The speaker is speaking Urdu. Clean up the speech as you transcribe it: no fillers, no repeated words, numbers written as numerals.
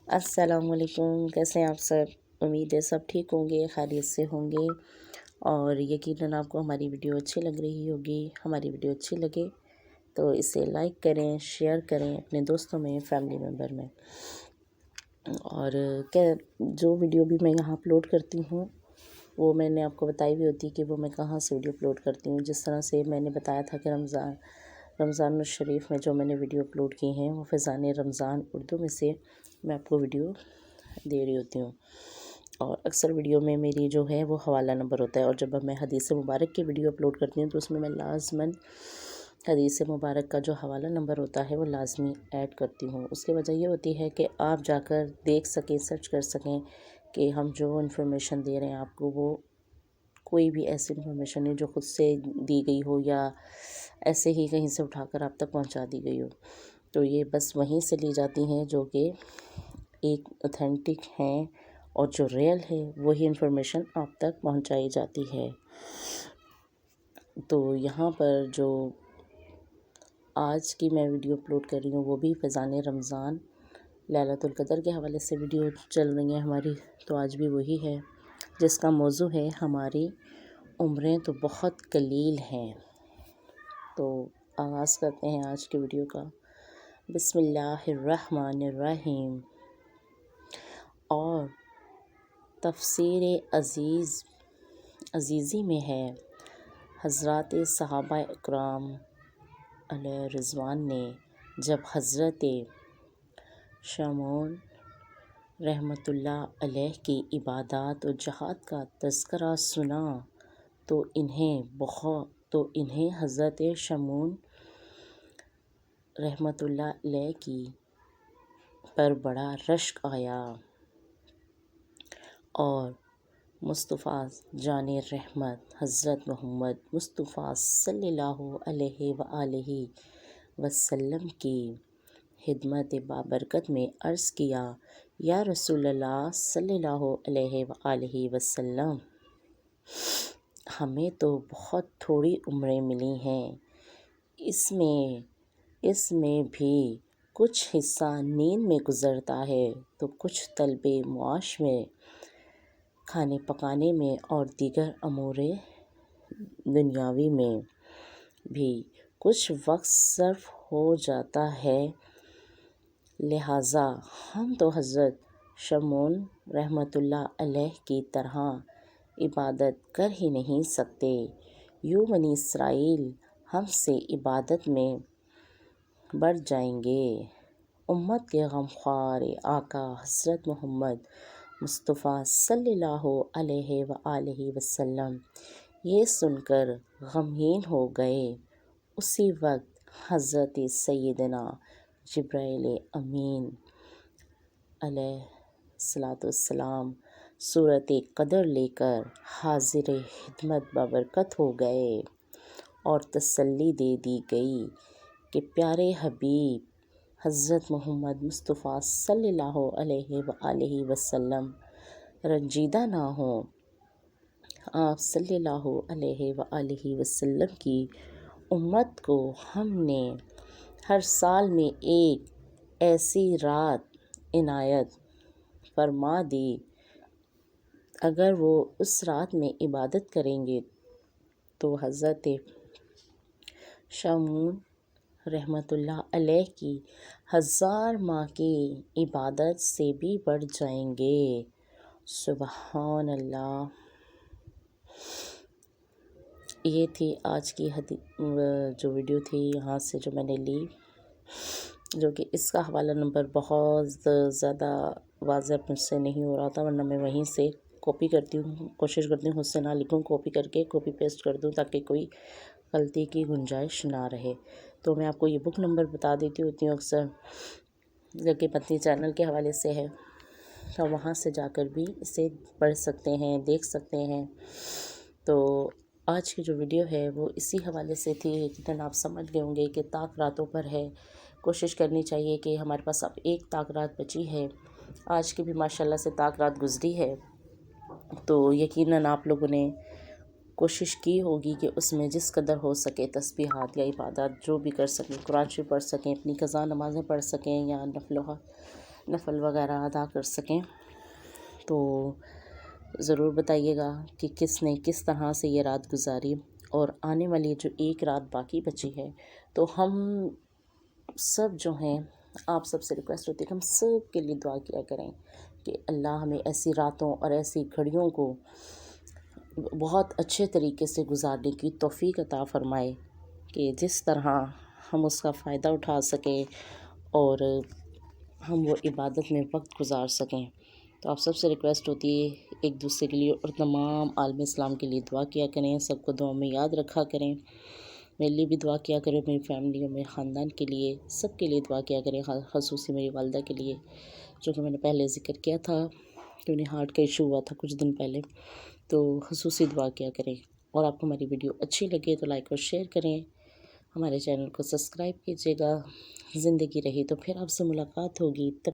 السلام علیکم، کیسے ہیں آپ سب؟ امید ہے سب ٹھیک ہوں گے، خیریت سے ہوں گے، اور یقیناً آپ کو ہماری ویڈیو اچھی لگ رہی ہوگی۔ ہماری ویڈیو اچھی لگے تو اسے لائک کریں، شیئر کریں اپنے دوستوں میں، فیملی ممبر میں۔ اور جو ویڈیو بھی میں یہاں اپلوڈ کرتی ہوں وہ میں نے آپ کو بتائی بھی ہوتی کہ وہ میں کہاں سے ویڈیو اپلوڈ کرتی ہوں۔ جس طرح سے میں نے بتایا تھا کہ رمضان الشریف میں جو میں نے ویڈیو اپلوڈ کی ہیں وہ فیضان رمضان اردو میں سے میں آپ کو ویڈیو دے رہی ہوتی ہوں، اور اکثر ویڈیو میں میری جو ہے وہ حوالہ نمبر ہوتا ہے، اور جب میں حدیث مبارک کی ویڈیو اپلوڈ کرتی ہوں تو اس میں لازماً حدیث مبارک کا جو حوالہ نمبر ہوتا ہے وہ لازمی ایڈ کرتی ہوں۔ اس کی وجہ یہ ہوتی ہے کہ آپ جا کر دیکھ سکیں، سرچ کر سکیں کہ ہم جو انفارمیشن دے رہے ہیں آپ کو وہ کوئی بھی ایسی انفارمیشن نہیں جو خود سے دی گئی ہو یا ایسے ہی کہیں سے اٹھا کر آپ تک پہنچا دی گئی ہو۔ تو یہ بس وہیں سے لی جاتی ہیں جو کہ ایک اوتھینٹک ہیں، اور جو ریئل ہے وہی انفارمیشن آپ تک پہنچائی جاتی ہے۔ تو یہاں پر جو آج کی میں ویڈیو اپلوڈ کر رہی ہوں وہ بھی فیضان رمضان لیلۃ القدر کے حوالے سے ویڈیو چل رہی ہیں ہماری، تو آج بھی وہی ہے جس کا موضوع ہے ہماری عمریں تو بہت قلیل ہیں۔ تو آغاز کرتے ہیں آج کی ویڈیو کا۔ بسم اللہ الرحمن الرحیم۔ اور تفسیر عزیزی میں ہے، حضرات صحابہ اکرام علیہ رضوان نے جب حضرت شمعون رحمۃ اللہ علیہ کی عبادات و جہاد کا تذکرہ سنا تو انہیں حضرت شمعون رحمۃ اللہ علیہ پر بڑا رشک آیا، اور مصطفیٰ جان رحمت حضرت محمد مصطفیٰ صلی اللہ علیہ وآلہ وسلم کی خدمت بابرکت میں عرض کیا، یا رسول اللہ صلی اللہ علیہ وآلہ وسلم، ہمیں تو بہت تھوڑی عمریں ملی ہیں، اس میں بھی کچھ حصہ نیند میں گزرتا ہے تو کچھ طلب معاش میں، کھانے پکانے میں، اور دیگر امور دنیاوی میں بھی کچھ وقت صرف ہو جاتا ہے، لہٰذا ہم تو حضرت شمعون رحمۃ اللہ علیہ کی طرح عبادت کر ہی نہیں سکتے، یوں بنی اسرائیل ہم سے عبادت میں بڑھ جائیں گے۔ امت کے غمخوار آقا حضرت محمد مصطفیٰ صلی اللہ علیہ وآلہ وسلم یہ سن کر غمگین ہو گئے۔ اسی وقت حضرت سیدنا جبرائیل امین علیہ السلام سورۃ قدر لے کر حاضر خدمت بابرکت ہو گئے، اور تسلی دے دی گئی کہ پیارے حبیب حضرت محمد مصطفیٰ صلی اللہ علیہ وآلہ وسلم رنجیدہ نہ ہوں۔ آپ صلی اللہ علیہ وآلہ وسلم کی امت کو ہم نے ہر سال میں ایک ایسی رات عنایت فرما دی، اگر وہ اس رات میں عبادت کریں گے تو حضرت شمعون رحمۃ اللہ علیہ کی 1000 ماہ کی عبادت سے بھی بڑھ جائیں گے۔ سبحان اللہ۔ یہ تھی آج کی جو ویڈیو تھی یہاں سے جو میں نے لی، جو کہ اس کا حوالہ نمبر بہت زیادہ واضح مجھ سے نہیں ہو رہا تھا، ورنہ میں وہیں سے کاپی کرتی ہوں، کوشش کرتی ہوں خود سے نہ لکھوں، کاپی کر کے کاپی پیسٹ کر دوں تاکہ کوئی غلطی کی گنجائش نہ رہے۔ تو میں آپ کو یہ بک نمبر بتا دیتی ہوتی ہوں اکثر، جو کہ مدنی چینل کے حوالے سے ہے، تو وہاں سے جا کر بھی اسے پڑھ سکتے ہیں، دیکھ سکتے ہیں۔ تو آج کی جو ویڈیو ہے وہ اسی حوالے سے تھی، لیکن آپ سمجھ گئے ہوں گے کہ طاق راتوں پر ہے، کوشش کرنی چاہیے کہ ہمارے پاس اب ایک طاق رات بچی ہے، آج کی بھی ماشاءاللہ سے طاق رات گزری ہے، تو یقیناً آپ لوگوں نے کوشش کی ہوگی کہ اس میں جس قدر ہو سکے تسبیحات یا عبادات جو بھی کر سکیں، قرآن شریف پڑھ سکیں، اپنی قضا نمازیں پڑھ سکیں، یا نفل وغیرہ ادا کر سکیں۔ تو ضرور بتائیے گا کہ کس نے کس طرح سے یہ رات گزاری، اور آنے والی جو ایک رات باقی بچی ہے تو ہم سب جو ہیں، آپ سب سے ریکویسٹ ہوتی ہے کہ ہم سب کے لیے دعا کیا کریں کہ اللہ ہمیں ایسی راتوں اور ایسی گھڑیوں کو بہت اچھے طریقے سے گزارنے کی توفیق عطا فرمائے کہ جس طرح ہم اس کا فائدہ اٹھا سکیں اور ہم وہ عبادت میں وقت گزار سکیں۔ تو آپ سب سے ریکویسٹ ہوتی ہے ایک دوسرے کے لیے اور تمام عالم اسلام کے لیے دعا کیا کریں، سب کو دعا میں یاد رکھا کریں، میرے لیے بھی دعا کیا کریں، میری فیملی اور میرے خاندان کے لیے، سب کے لیے دعا کیا کریں، خصوصی میری والدہ کے لیے، جو کہ میں نے پہلے ذکر کیا تھا کہ انہیں ہارٹ کا ایشو ہوا تھا کچھ دن پہلے، تو خصوصی دعا کیا کریں۔ اور آپ کو ہماری ویڈیو اچھی لگے تو لائک اور شیئر کریں، ہمارے چینل کو سبسکرائب کیجیے گا۔ زندگی رہی تو پھر آپ سے ملاقات ہوگی، تب